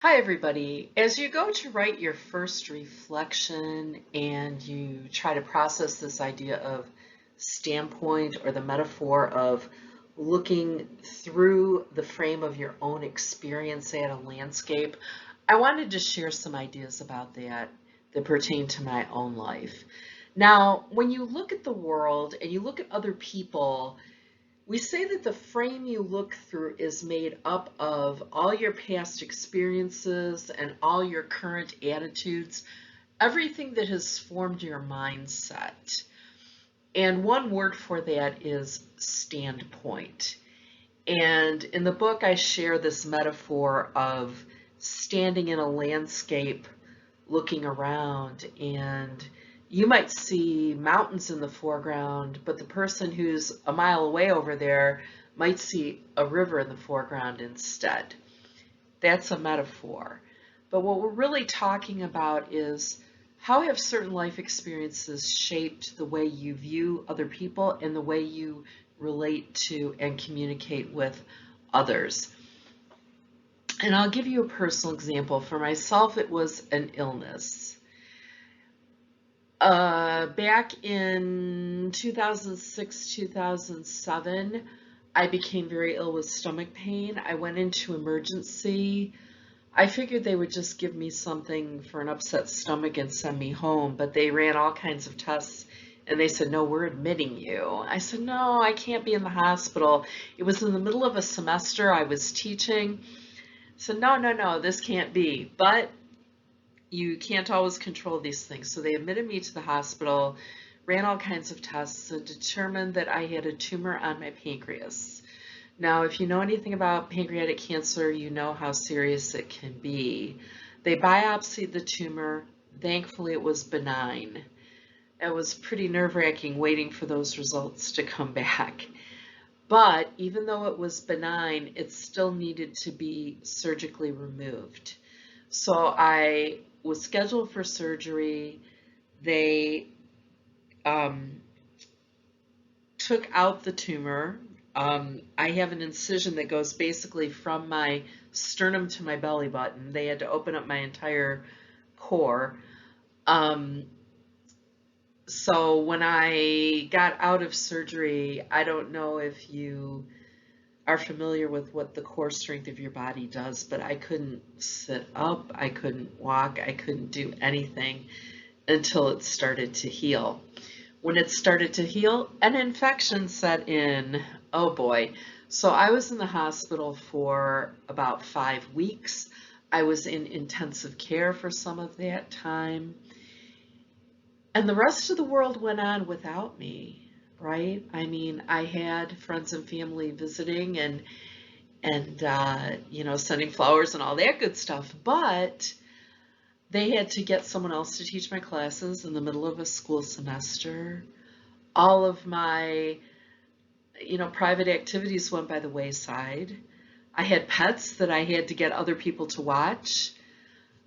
Hi, everybody. As you go to write your first reflection and you try to process this idea of standpoint or the metaphor of looking through the frame of your own experience at a landscape, I wanted to share some ideas about that pertain to my own life. Now, when you look at the world and you look at other people, we say that the frame you look through is made up of all your past experiences and all your current attitudes, everything that has formed your mindset. And one word for that is standpoint. And in the book, I share this metaphor of standing in a landscape looking around, and you might see mountains in the foreground, but the person who's a mile away over there might see a river in the foreground instead. That's a metaphor. But what we're really talking about is how have certain life experiences shaped the way you view other people and the way you relate to and communicate with others. And I'll give you a personal example. For myself, it was an illness. Back in 2006, 2007, I became very ill with stomach pain. I went into emergency. I figured they would just give me something for an upset stomach and send me home, but they ran all kinds of tests and they said, "No, we're admitting you." I said, "No, I can't be in the hospital." It was in the middle of a semester. I was teaching. So no, no, no, this can't be. But you can't always control these things. So they admitted me to the hospital, ran all kinds of tests, and determined that I had a tumor on my pancreas. Now, if you know anything about pancreatic cancer, you know how serious it can be. They biopsied the tumor. Thankfully, it was benign. It was pretty nerve-wracking waiting for those results to come back. But even though it was benign, it still needed to be surgically removed. So I was scheduled for surgery. They um, took out the tumor. I have an incision that goes basically from my sternum to my belly button. They had to open up my entire core. Um, so when I got out of surgery, I don't know if you are familiar with what the core strength of your body does, but I couldn't sit up, I couldn't walk, I couldn't do anything until it started to heal. When it started to heal, an infection set in. Oh boy. So I was in the hospital for about 5 weeks. I was in intensive care for some of that time. And the rest of the world went on without me, right? I mean, I had friends and family visiting and sending flowers and all that good stuff, but they had to get someone else to teach my classes in the middle of a school semester. All of my, private activities went by the wayside. I had pets that I had to get other people to watch.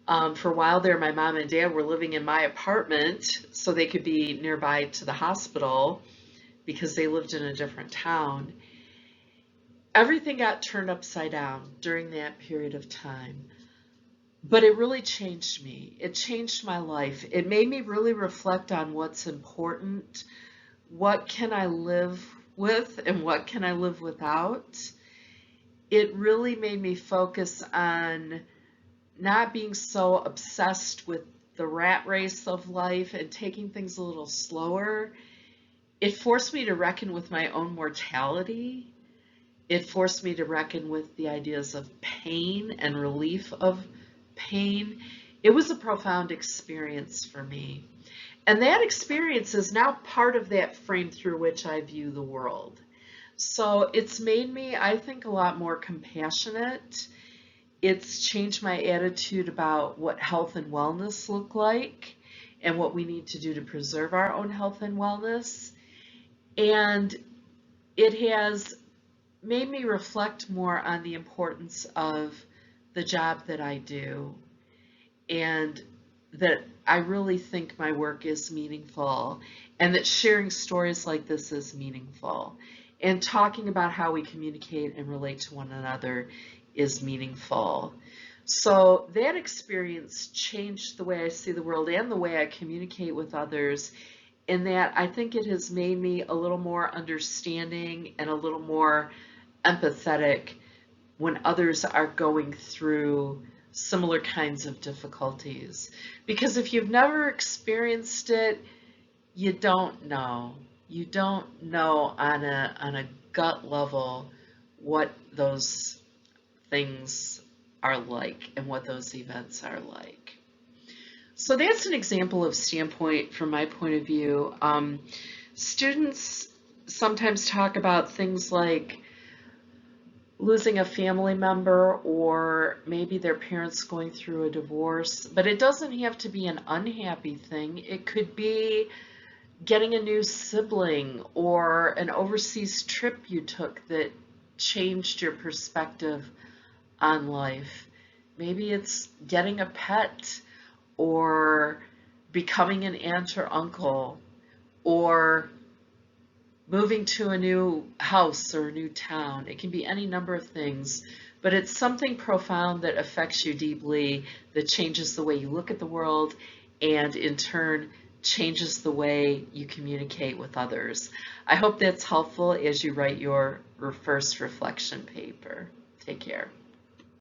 For a while there, my mom and dad were living in my apartment so they could be nearby to the hospital because they lived in a different town. Everything got turned upside down during that period of time. But it really changed me. It changed my life. It made me really reflect on what's important, what can I live with, and what can I live without. It really made me focus on not being so obsessed with the rat race of life and taking things a little slower. It forced me to reckon with my own mortality. It forced me to reckon with the ideas of pain and relief of pain. It was a profound experience for me. And that experience is now part of that frame through which I view the world. So it's made me, I think, a lot more compassionate. It's changed my attitude about what health and wellness look like and what we need to do to preserve our own health and wellness. And it has made me reflect more on the importance of the job that I do and that I really think my work is meaningful and that sharing stories like this is meaningful and talking about how we communicate and relate to one another is meaningful. So that experience changed the way I see the world and the way I communicate with others, in that I think it has made me a little more understanding and a little more empathetic when others are going through similar kinds of difficulties. Because if you've never experienced it, you don't know. You don't know on a gut level what those things are like and what those events are like. So that's an example of standpoint from my point of view. Students sometimes talk about things like losing a family member or maybe their parents going through a divorce, but it doesn't have to be an unhappy thing. It could be getting a new sibling or an overseas trip you took that changed your perspective on life. Maybe it's getting a pet or becoming an aunt or uncle or moving to a new house or a new town. It can be any number of things, but it's something profound that affects you deeply, that changes the way you look at the world, and in turn changes the way you communicate with others. I hope that's helpful as you write your first reflection paper. Take care.